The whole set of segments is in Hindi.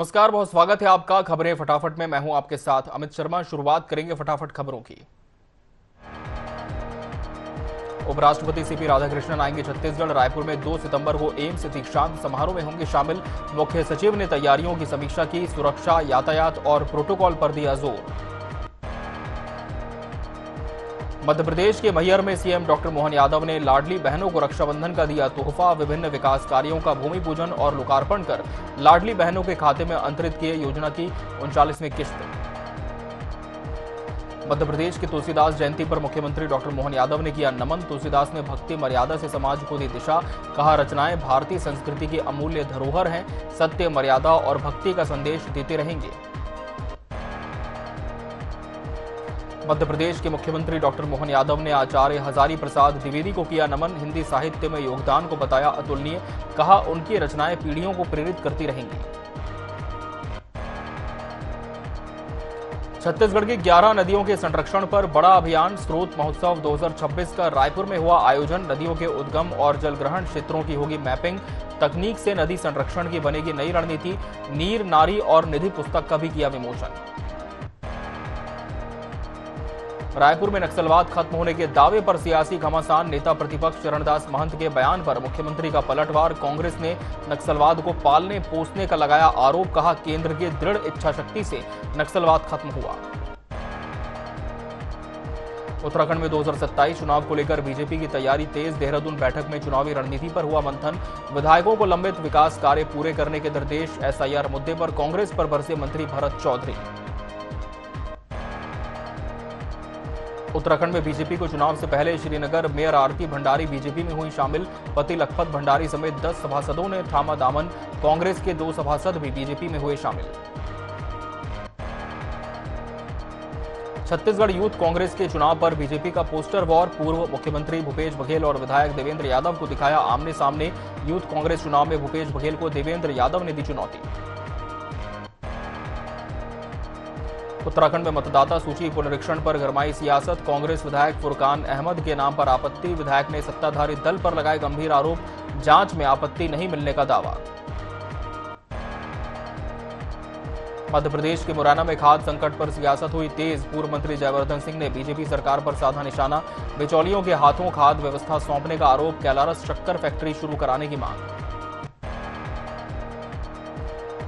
नमस्कार, बहुत स्वागत है आपका खबरें फटाफट में। मैं हूं आपके साथ अमित शर्मा। शुरुआत करेंगे फटाफट खबरों की। उपराष्ट्रपति सीपी राधाकृष्णन आएंगे छत्तीसगढ़। रायपुर में 2 सितंबर को एम्स दीक्षांत समारोह में होंगे शामिल। मुख्य सचिव ने तैयारियों की समीक्षा की। सुरक्षा, यातायात और प्रोटोकॉल पर दिया जोर। मध्य प्रदेश के मैहर में सीएम डॉक्टर मोहन यादव ने लाडली बहनों को रक्षाबंधन का दिया तोहफा। विभिन्न विकास कार्यों का भूमि पूजन और लोकार्पण कर लाडली बहनों के खाते में अंतरित किए योजना की 39वीं किस्त। मध्य प्रदेश के तुलसीदास जयंती पर मुख्यमंत्री डॉक्टर मोहन यादव ने किया नमन। तुलसीदास ने भक्ति मर्यादा से समाज को दी दिशा। कहा, रचनाएं भारतीय संस्कृति की अमूल्य धरोहर हैं, सत्य, मर्यादा और भक्ति का संदेश देते रहेंगे। मध्य प्रदेश के मुख्यमंत्री डॉक्टर मोहन यादव ने आचार्य हजारी प्रसाद द्विवेदी को किया नमन। हिंदी साहित्य में योगदान को बताया अतुलनीय। कहा, उनकी रचनाएं पीढ़ियों को प्रेरित करती रहेंगी। छत्तीसगढ़ की 11 नदियों के संरक्षण पर बड़ा अभियान। स्रोत महोत्सव 2026 का रायपुर में हुआ आयोजन। नदियों के उद्गम और जलग्रहण क्षेत्रों की होगी मैपिंग। तकनीक से नदी संरक्षण की बनेगी नई रणनीति। नीर, नारी और निधि पुस्तक का भी किया विमोचन। रायपुर में नक्सलवाद खत्म होने के दावे पर सियासी घमासान। नेता प्रतिपक्ष चरणदास महंत के बयान पर मुख्यमंत्री का पलटवार। कांग्रेस ने नक्सलवाद को पालने पोसने का लगाया आरोप। कहा, केंद्र की दृढ़ इच्छा शक्ति से नक्सलवाद खत्म हुआ। उत्तराखंड में 2027 चुनाव को लेकर बीजेपी की तैयारी तेज। देहरादून बैठक में चुनावी रणनीति पर हुआ मंथन। विधायकों को लंबित विकास कार्य पूरे करने के निर्देश। एसआईआर मुद्दे पर कांग्रेस पर बरसे मंत्री भरत चौधरी। उत्तराखंड में बीजेपी को चुनाव से पहले श्रीनगर मेयर आरती भंडारी बीजेपी में हुई शामिल। पति लखपत भंडारी समेत 10 सभासदों ने थामा दामन। कांग्रेस के 2 सभासद भी बीजेपी में हुए शामिल। छत्तीसगढ़ यूथ कांग्रेस के चुनाव पर बीजेपी का पोस्टर वॉर। पूर्व मुख्यमंत्री भूपेश बघेल और विधायक देवेंद्र यादव को दिखाया आमने सामने। यूथ कांग्रेस चुनाव में भूपेश बघेल को देवेंद्र यादव ने दी चुनौती। उत्तराखंड में मतदाता सूची पुनरीक्षण पर गरमाई सियासत। कांग्रेस विधायक फुरकान अहमद के नाम पर आपत्ति। विधायक ने सत्ताधारी दल पर लगाए गंभीर आरोप। जांच में आपत्ति नहीं मिलने का दावा। मध्य प्रदेश के मुरैना में खाद्य संकट पर सियासत हुई तेज। पूर्व मंत्री जयवर्धन सिंह ने बीजेपी सरकार पर साधा निशाना। बिचौलियों के हाथों खाद्य व्यवस्था सौंपने का आरोप। कैलारस शक्कर फैक्ट्री शुरू कराने की मांग।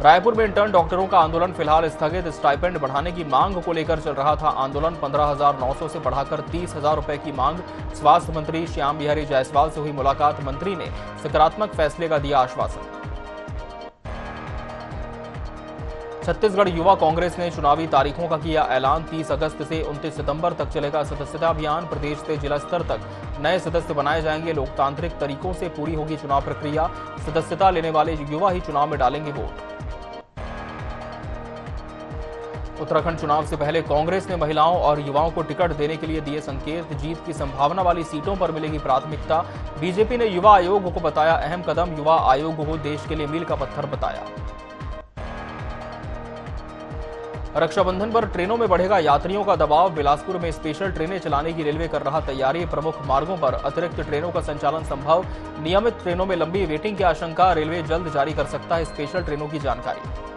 रायपुर में इंटर्न डॉक्टरों का आंदोलन फिलहाल स्थगित। स्टाइपेंड बढ़ाने की मांग को लेकर चल रहा था आंदोलन। 15,900 से बढ़ाकर 30,000 रुपए की मांग। स्वास्थ्य मंत्री श्याम बिहारी जायसवाल से हुई मुलाकात। मंत्री ने सकारात्मक फैसले का दिया आश्वासन। छत्तीसगढ़ युवा कांग्रेस ने चुनावी तारीखों का किया ऐलान। 30 अगस्त से 29 सितंबर तक चलेगा सदस्यता अभियान। प्रदेश से जिला स्तर तक नए सदस्य बनाए जाएंगे। लोकतांत्रिक तरीकों से पूरी होगी चुनाव प्रक्रिया। सदस्यता लेने वाले युवा ही चुनाव में डालेंगे वोट। उत्तराखंड चुनाव से पहले कांग्रेस ने महिलाओं और युवाओं को टिकट देने के लिए दिए संकेत। जीत की संभावना वाली सीटों पर मिलेगी प्राथमिकता। बीजेपी ने युवा आयोग को बताया अहम कदम। युवा आयोग को देश के लिए मील का पत्थर बताया। रक्षाबंधन पर ट्रेनों में बढ़ेगा यात्रियों का दबाव। बिलासपुर में स्पेशल ट्रेनें चलाने की रेलवे कर रहा तैयारी। प्रमुख मार्गों पर अतिरिक्त ट्रेनों का संचालन संभव। नियमित ट्रेनों में लंबी वेटिंग की आशंका। रेलवे जल्द जारी कर सकता है स्पेशल ट्रेनों की जानकारी।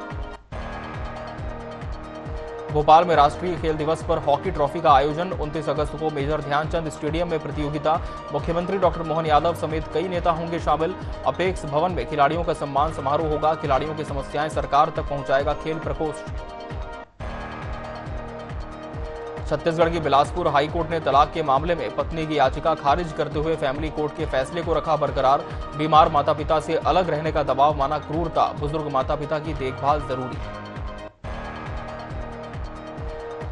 भोपाल में राष्ट्रीय खेल दिवस पर हॉकी ट्रॉफी का आयोजन। 29 अगस्त को मेजर ध्यानचंद स्टेडियम में प्रतियोगिता। मुख्यमंत्री डॉक्टर मोहन यादव समेत कई नेता होंगे शामिल। अपेक्स भवन में खिलाड़ियों का सम्मान समारोह होगा। खिलाड़ियों की समस्याएं सरकार तक पहुंचाएगा खेल प्रकोष्ठ। छत्तीसगढ़ की बिलासपुर हाईकोर्ट ने तलाक के मामले में पत्नी की याचिका खारिज करते हुए फैमिली कोर्ट के फैसले को रखा बरकरार। बीमार माता पिता से अलग रहने का दबाव माना क्रूरता। बुजुर्ग माता पिता की देखभाल जरूरी।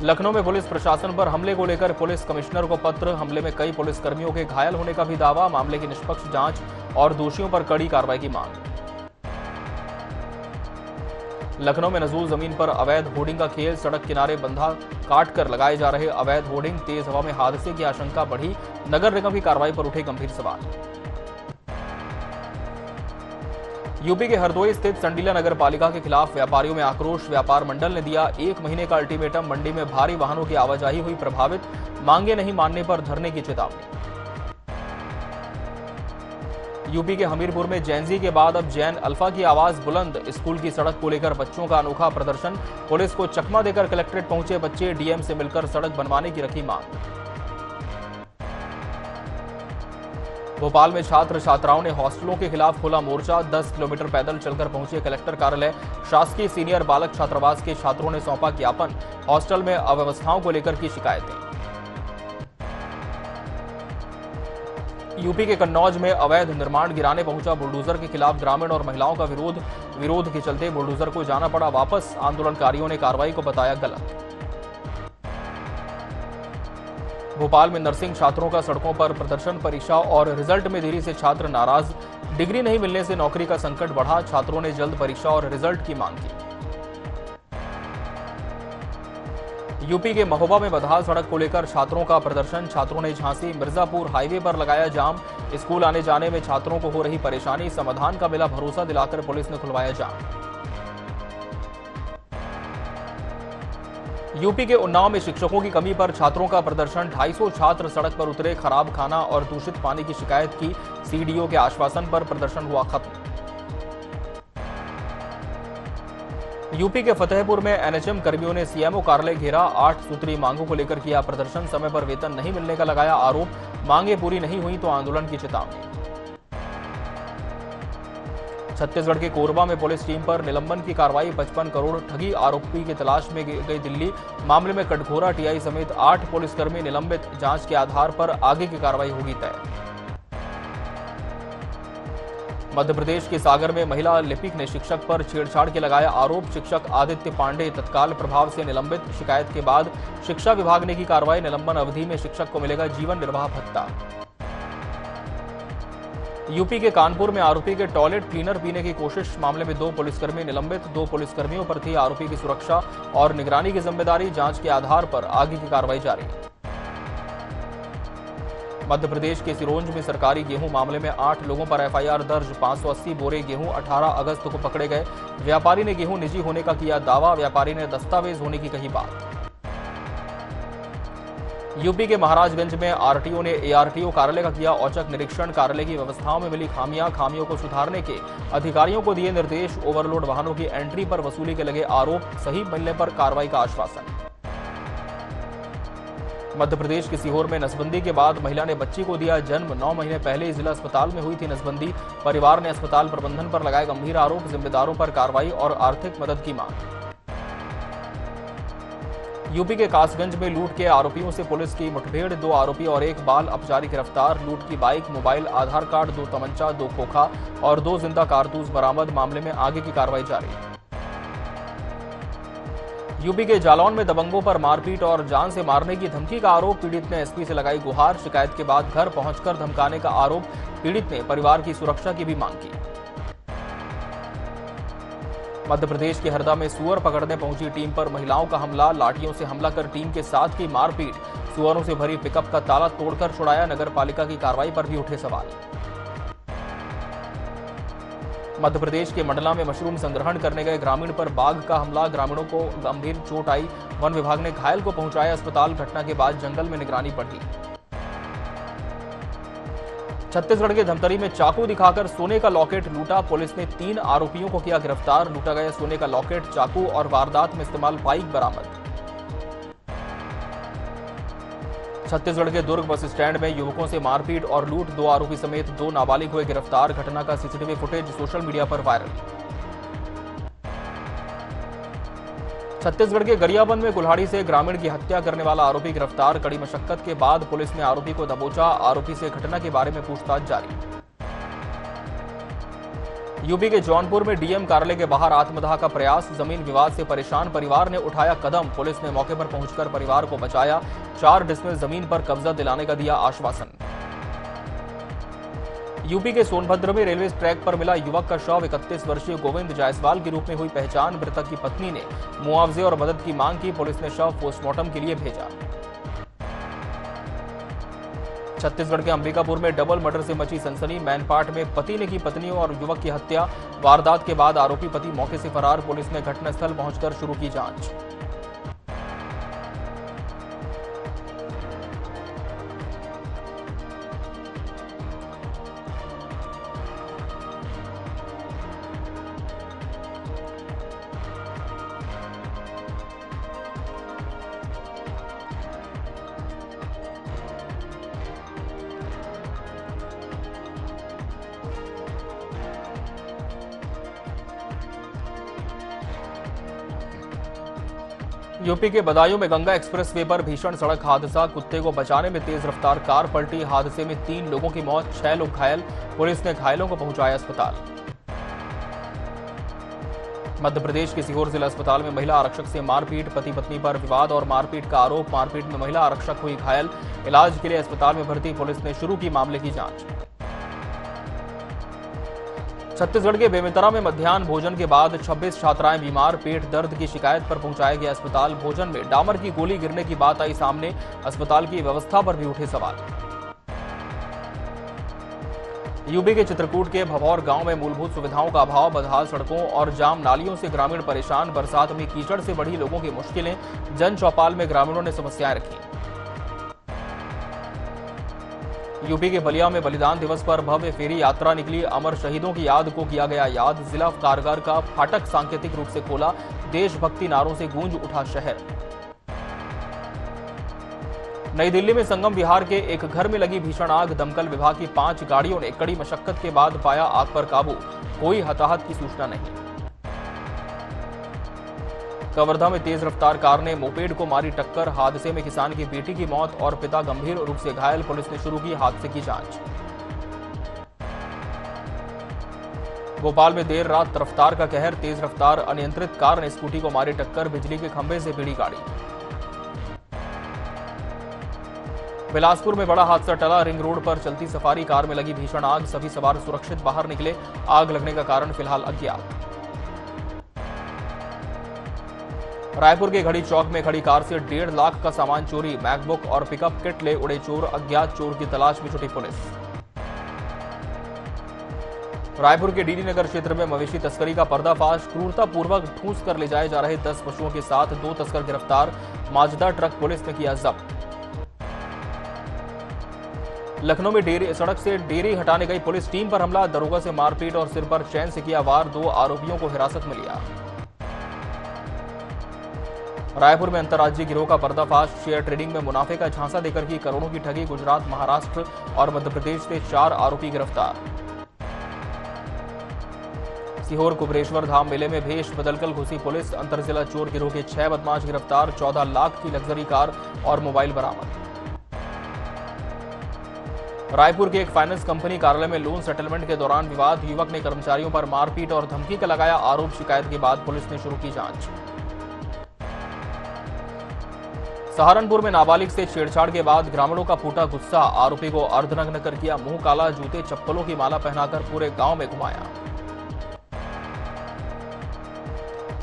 लखनऊ में पुलिस प्रशासन पर हमले को लेकर पुलिस कमिश्नर को पत्र। हमले में कई पुलिसकर्मियों के घायल होने का भी दावा। मामले की निष्पक्ष जांच और दोषियों पर कड़ी कार्रवाई की मांग। लखनऊ में नजूल जमीन पर अवैध होर्डिंग का खेल। सड़क किनारे बंधा काट कर लगाए जा रहे अवैध होर्डिंग। तेज हवा में हादसे की आशंका बढ़ी। नगर निगम की कार्रवाई पर उठे गंभीर सवाल। यूपी के हरदोई स्थित संडीला नगर पालिका के खिलाफ व्यापारियों में आक्रोश। व्यापार मंडल ने दिया 1 महीने का अल्टीमेटम। मंडी में भारी वाहनों की आवाजाही हुई प्रभावित। मांगे नहीं मानने पर धरने की चेतावनी। यूपी के हमीरपुर में जैनजी के बाद अब जैन अल्फा की आवाज बुलंद। स्कूल की सड़क को लेकर बच्चों का अनोखा प्रदर्शन। पुलिस को चकमा देकर कलेक्ट्रेट पहुंचे बच्चे। डीएम से मिलकर सड़क बनवाने की रखी मांग। भोपाल में छात्र छात्राओं ने हॉस्टलों के खिलाफ खोला मोर्चा। 10 किलोमीटर पैदल चलकर पहुंचे कलेक्टर कार्यालय। शासकीय सीनियर बालक छात्रावास के छात्रों ने सौंपा ज्ञापन। हॉस्टल में अव्यवस्थाओं को लेकर की शिकायतें। यूपी के कन्नौज में अवैध निर्माण गिराने पहुंचा बुलडोजर के खिलाफ ग्रामीण और महिलाओं का विरोध के चलते बुलडोजर को जाना पड़ा वापस। आंदोलनकारियों ने कार्रवाई को बताया गलत। भोपाल में नर्सिंग छात्रों का सड़कों पर प्रदर्शन। परीक्षा और रिजल्ट में देरी से छात्र नाराज। डिग्री नहीं मिलने से नौकरी का संकट बढ़ा। छात्रों ने जल्द परीक्षा और रिजल्ट की मांग की। यूपी के महोबा में बदहाल सड़क को लेकर छात्रों का प्रदर्शन। छात्रों ने झांसी मिर्जापुर हाईवे पर लगाया जाम। स्कूल आने जाने में छात्रों को हो रही परेशानी। समाधान का मिला भरोसा दिलाकर पुलिस ने खुलवाया जाम। यूपी के उन्नाव में शिक्षकों की कमी पर छात्रों का प्रदर्शन। 250 छात्र सड़क पर उतरे। खराब खाना और दूषित पानी की शिकायत की। सीडीओ के आश्वासन पर प्रदर्शन हुआ खत्म। यूपी के फतेहपुर में एनएचएम कर्मियों ने सीएमओ कार्यालय घेरा। 8 सूत्री मांगों को लेकर किया प्रदर्शन। समय पर वेतन नहीं मिलने का लगाया आरोप। मांगे पूरी नहीं हुई तो आंदोलन की चेतावनी। छत्तीसगढ़ के कोरबा में पुलिस टीम पर निलंबन की कार्रवाई। 55 करोड़ ठगी आरोपी की तलाश में गई दिल्ली। मामले में कटघोरा टीआई समेत 8 पुलिसकर्मी निलंबित। जांच के आधार पर आगे की कार्रवाई होगी तय। मध्य प्रदेश के सागर में महिला लिपिक ने शिक्षक पर छेड़छाड़ के लगाया आरोप। शिक्षक आदित्य पांडे तत्काल प्रभाव से निलंबित। शिकायत के बाद शिक्षा विभाग ने की कार्रवाई। निलंबन अवधि में शिक्षक को मिलेगा जीवन निर्वाह भत्ता। यूपी के कानपुर में आरोपी के टॉयलेट क्लीनर पीने की कोशिश। मामले में 2 पुलिसकर्मी निलंबित। 2 पुलिसकर्मियों पर थी आरोपी की सुरक्षा और निगरानी की जिम्मेदारी। जांच के आधार पर आगे की कार्रवाई जारी। मध्य प्रदेश के सिरोंज में सरकारी गेहूं मामले में 8 लोगों पर एफआईआर दर्ज। 580 बोरे गेहूं 18 अगस्त को पकड़े गए। व्यापारी ने गेहूं निजी होने का किया दावा। व्यापारी ने दस्तावेज होने की कही बात। यूपी के महाराजगंज में आरटीओ ने एआरटीओ कार्यालय का किया औचक निरीक्षण। कार्यालय की व्यवस्थाओं में मिली खामियों को सुधारने के अधिकारियों को दिए निर्देश। ओवरलोड वाहनों की एंट्री पर वसूली के लगे आरोप। सही मिलने पर कार्रवाई का आश्वासन। मध्य प्रदेश के सीहोर में नसबंदी के बाद महिला ने बच्ची को दिया जन्म। 9 महीने पहले जिला अस्पताल में हुई थी नसबंदी। परिवार ने अस्पताल प्रबंधन पर लगाए गंभीर आरोप। जिम्मेदारों पर कार्रवाई और आर्थिक मदद की मांग। यूपी के कासगंज में लूट के आरोपियों से पुलिस की मुठभेड़। 2 आरोपी और 1 बाल अपचारी गिरफ्तार। लूट की बाइक, मोबाइल, आधार कार्ड, 2 तमंचा, 2 खोखा और 2 जिंदा कारतूस बरामद। मामले में आगे की कार्रवाई जारी। यूपी के जालौन में दबंगों पर मारपीट और जान से मारने की धमकी का आरोप। पीड़ित ने एसपी से लगाई गुहार। शिकायत के बाद घर पहुंचकर धमकाने का आरोप। पीड़ित ने परिवार की सुरक्षा की भी मांग की। मध्य प्रदेश के हरदा में सुअर पकड़ने पहुंची टीम पर महिलाओं का हमला। लाठियों से हमला कर टीम के साथ की मारपीट। सुअरों से भरी पिकअप का ताला तोड़कर छुड़ाया। नगर पालिका की कार्रवाई पर भी उठे सवाल। मध्य प्रदेश के मंडला में मशरूम संग्रहण करने गए ग्रामीण पर बाघ का हमला। ग्रामीणों को गंभीर चोट आई। वन विभाग ने घायल को पहुंचाया अस्पताल। घटना के बाद जंगल में निगरानी बढ़ी। छत्तीसगढ़ के धमतरी में चाकू दिखाकर सोने का लॉकेट लूटा। पुलिस ने 3 आरोपियों को किया गिरफ्तार। लूटा गया सोने का लॉकेट, चाकू और वारदात में इस्तेमाल बाइक बरामद। छत्तीसगढ़ के दुर्ग बस स्टैंड में युवकों से मारपीट और लूट। 2 आरोपी समेत 2 नाबालिग हुए गिरफ्तार। घटना का सीसीटीवी फुटेज सोशल मीडिया पर वायरल। छत्तीसगढ़ के गरियाबंद में कुल्हाड़ी से ग्रामीण की हत्या करने वाला आरोपी गिरफ्तार। कड़ी मशक्कत के बाद पुलिस ने आरोपी को दबोचा। आरोपी से घटना के बारे में पूछताछ जारी। यूपी के जौनपुर में डीएम कार्यालय के बाहर आत्मदाह का प्रयास। जमीन विवाद से परेशान परिवार ने उठाया कदम। पुलिस ने मौके पर पहुंचकर परिवार को बचाया। 4 डिसमिल जमीन पर कब्जा दिलाने का दिया आश्वासन। यूपी के सोनभद्र में रेलवे ट्रैक पर मिला युवक का शव। 31 वर्षीय गोविंद जायसवाल के रूप में हुई पहचान। मृतक की पत्नी ने मुआवजे और मदद की मांग की। पुलिस ने शव पोस्टमार्टम के लिए भेजा। छत्तीसगढ़ के अंबिकापुर में डबल मर्डर से मची सनसनी। मैनपाट में पति ने की पत्नी और युवक की हत्या। वारदात के बाद आरोपी पति मौके से फरार। पुलिस ने घटनास्थल पहुंचकर शुरू की जांच। यूपी के बदायूं में गंगा एक्सप्रेसवे पर भीषण सड़क हादसा। कुत्ते को बचाने में तेज रफ्तार कार पलटी। हादसे में 3 लोगों की मौत, 6 लोग घायल। पुलिस ने घायलों को पहुंचाया अस्पताल। मध्य प्रदेश के सीहोर जिला अस्पताल में महिला आरक्षक से मारपीट। पति पत्नी पर विवाद और मारपीट का आरोप। मारपीट में महिला आरक्षक हुई घायल। इलाज के लिए अस्पताल में भर्ती। पुलिस ने शुरू की मामले की जांच। छत्तीसगढ़ के बेमेतरा में मध्याह्न भोजन के बाद 26 छात्राएं बीमार। पेट दर्द की शिकायत पर पहुंचाया गया अस्पताल। भोजन में डामर की गोली गिरने की बात आई सामने। अस्पताल की व्यवस्था पर भी उठे सवाल। यूपी के चित्रकूट के भभौर गांव में मूलभूत सुविधाओं का अभाव। बदहाल सड़कों और जाम नालियों से ग्रामीण परेशान। बरसात में कीचड़ से बढ़ी लोगों की मुश्किलें। जन चौपाल में ग्रामीणों ने समस्याएं रखी। यूपी के बलिया में बलिदान दिवस पर भव्य फेरी यात्रा निकली। अमर शहीदों की याद को किया गया याद। जिला कारगर का फाटक सांकेतिक रूप से खोला। देशभक्ति नारों से गूंज उठा शहर। नई दिल्ली में संगम विहार के एक घर में लगी भीषण आग। दमकल विभाग की 5 गाड़ियों ने कड़ी मशक्कत के बाद पाया आग पर काबू। कोई हताहत की सूचना नहीं। कवर्धा में तेज रफ्तार कार ने मोपेड को मारी टक्कर। हादसे में किसान की बेटी की मौत और पिता गंभीर रूप से घायल। पुलिस ने शुरू की हादसे की जांच। भोपाल में देर रात रफ्तार का कहर। तेज रफ्तार अनियंत्रित कार ने स्कूटी को मारी टक्कर। बिजली के खंभे से भिड़ी गाड़ी। बिलासपुर में बड़ा हादसा टला। रिंग रोड पर चलती सफारी कार में लगी भीषण आग। सभी सवार सुरक्षित बाहर निकले। आग लगने का कारण फिलहाल अज्ञात। रायपुर के घड़ी चौक में खड़ी कार से 1.5 लाख का सामान चोरी। मैकबुक और पिकअप किट ले उड़े चोर। अज्ञात चोर की तलाश में जुटी पुलिस। रायपुर के डीडी नगर क्षेत्र में मवेशी तस्करी का पर्दाफाश। क्रूरतापूर्वक ठूंस कर ले जाए जा रहे 10 पशुओं के साथ 2 तस्कर गिरफ्तार। माजदा ट्रक पुलिस ने किया जब्त। लखनऊ में सड़क से डेयरी हटाने गई पुलिस टीम पर हमला। दरोगा से मारपीट और सिर पर चैन से किया वार। 2 आरोपियों को हिरासत में लिया। रायपुर में अंतर्राज्यीय गिरोह का पर्दाफाश। शेयर ट्रेडिंग में मुनाफे का झांसा देकर की करोड़ों की ठगी। गुजरात, महाराष्ट्र और मध्य प्रदेश से 4 आरोपी गिरफ्तार। सीहोर कुबरेश्वर धाम मेले में भेष बदलकर घुसी पुलिस। अंतरजिला चोर गिरोह के 6 बदमाश गिरफ्तार। 14 लाख की लग्जरी कार और मोबाइल बरामद। रायपुर के एक फाइनेंस कंपनी कार्यालय में लोन सेटलमेंट के दौरान विवाद। युवक ने कर्मचारियों पर मारपीट और धमकी का लगाया आरोप। शिकायत के बाद पुलिस ने शुरू की जांच। सहारनपुर में नाबालिग से छेड़छाड़ के बाद ग्रामीणों का फूटा गुस्सा। आरोपी को अर्धनग्न कर किया मुंह काला। जूते चप्पलों की माला पहनाकर पूरे गांव में घुमाया।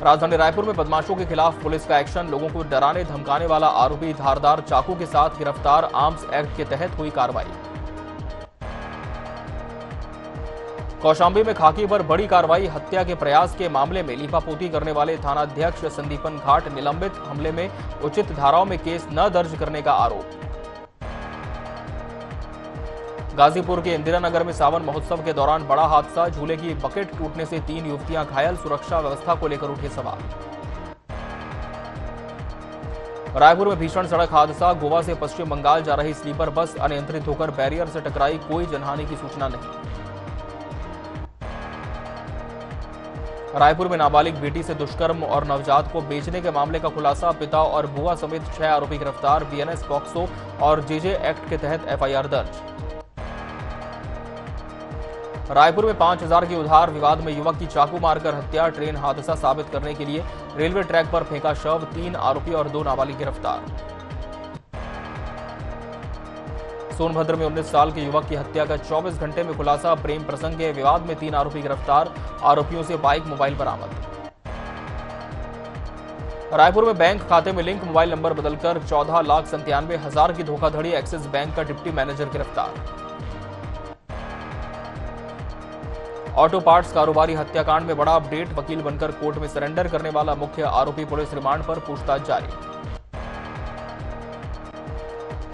राजधानी रायपुर में बदमाशों के खिलाफ पुलिस का एक्शन। लोगों को डराने धमकाने वाला आरोपी धारदार चाकू के साथ गिरफ्तार। आर्म्स एक्ट के तहत हुई कार्रवाई। कौशाम्बी में खाकी पर बड़ी कार्रवाई। हत्या के प्रयास के मामले में लीपापोती करने वाले थानाध्यक्ष संदीपन घाट निलंबित। हमले में उचित धाराओं में केस न दर्ज करने का आरोप। गाजीपुर के इंदिरा नगर में सावन महोत्सव के दौरान बड़ा हादसा। झूले की बकेट टूटने से 3 युवतियां घायल। सुरक्षा व्यवस्था को लेकर उठे सवाल। रायपुर में भीषण सड़क हादसा। गोवा से पश्चिम बंगाल जा रही स्लीपर बस अनियंत्रित होकर बैरियर से टकराई। कोई जनहानि की सूचना नहीं। रायपुर में नाबालिग बेटी से दुष्कर्म और नवजात को बेचने के मामले का खुलासा। पिता और बुआ समेत 6 आरोपी गिरफ्तार। बीएनएस पॉक्सो और जेजे एक्ट के तहत एफआईआर दर्ज। रायपुर में 5000 की उधार विवाद में युवक की चाकू मारकर हत्या। ट्रेन हादसा साबित करने के लिए रेलवे ट्रैक पर फेंका शव। 3 आरोपी और 2 नाबालिग गिरफ्तार। सोनभद्र में 19 साल के युवक की हत्या का 24 घंटे में खुलासा। प्रेम प्रसंग के विवाद में 3 आरोपी गिरफ्तार। आरोपियों से बाइक मोबाइल बरामद। रायपुर में बैंक खाते में लिंक मोबाइल नंबर बदलकर 14,97,000 की धोखाधड़ी। एक्सिस बैंक का डिप्टी मैनेजर गिरफ्तार। ऑटो पार्ट्स कारोबारी हत्याकांड में बड़ा अपडेट। वकील बनकर कोर्ट में सरेंडर करने वाला मुख्य आरोपी पुलिस रिमांड पर। पूछताछ जारी।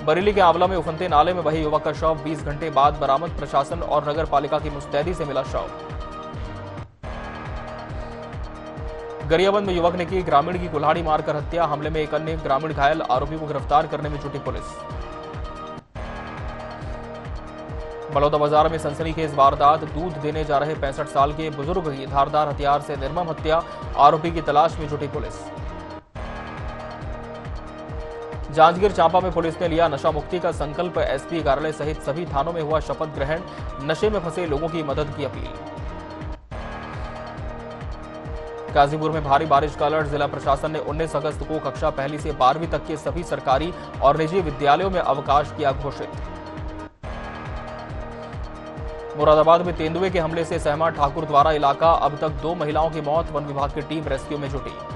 बरेली के आंवला में उफनते नाले में बहे युवक का शव 20 घंटे बाद बरामद। प्रशासन और नगर पालिका की मुस्तैदी से मिला शव। गरियाबंद में युवक ने की ग्रामीण की कुल्हाड़ी मारकर हत्या। हमले में एक अन्य ग्रामीण घायल। आरोपी को गिरफ्तार करने में जुटी पुलिस। बलौदाबाजार में सनसनीखेज वारदात। दूध देने जा रहे 65 साल के बुजुर्ग की धारदार हथियार से निर्मम हत्या। आरोपी की तलाश में जुटी पुलिस। जांजगीर चांपा में पुलिस ने लिया नशा मुक्ति का संकल्प। एसपी कार्यालय सहित सभी थानों में हुआ शपथ ग्रहण। नशे में फंसे लोगों की मदद की अपील। गाजीपुर में भारी बारिश का अलर्ट। जिला प्रशासन ने 19 अगस्त को कक्षा 1 से 12वीं तक के सभी सरकारी और निजी विद्यालयों में अवकाश किया घोषित। मुरादाबाद में तेंदुए के हमले से सहमा ठाकुर द्वारा इलाका। अब तक 2 महिलाओं की मौत। वन विभाग की टीम रेस्क्यू में जुटी।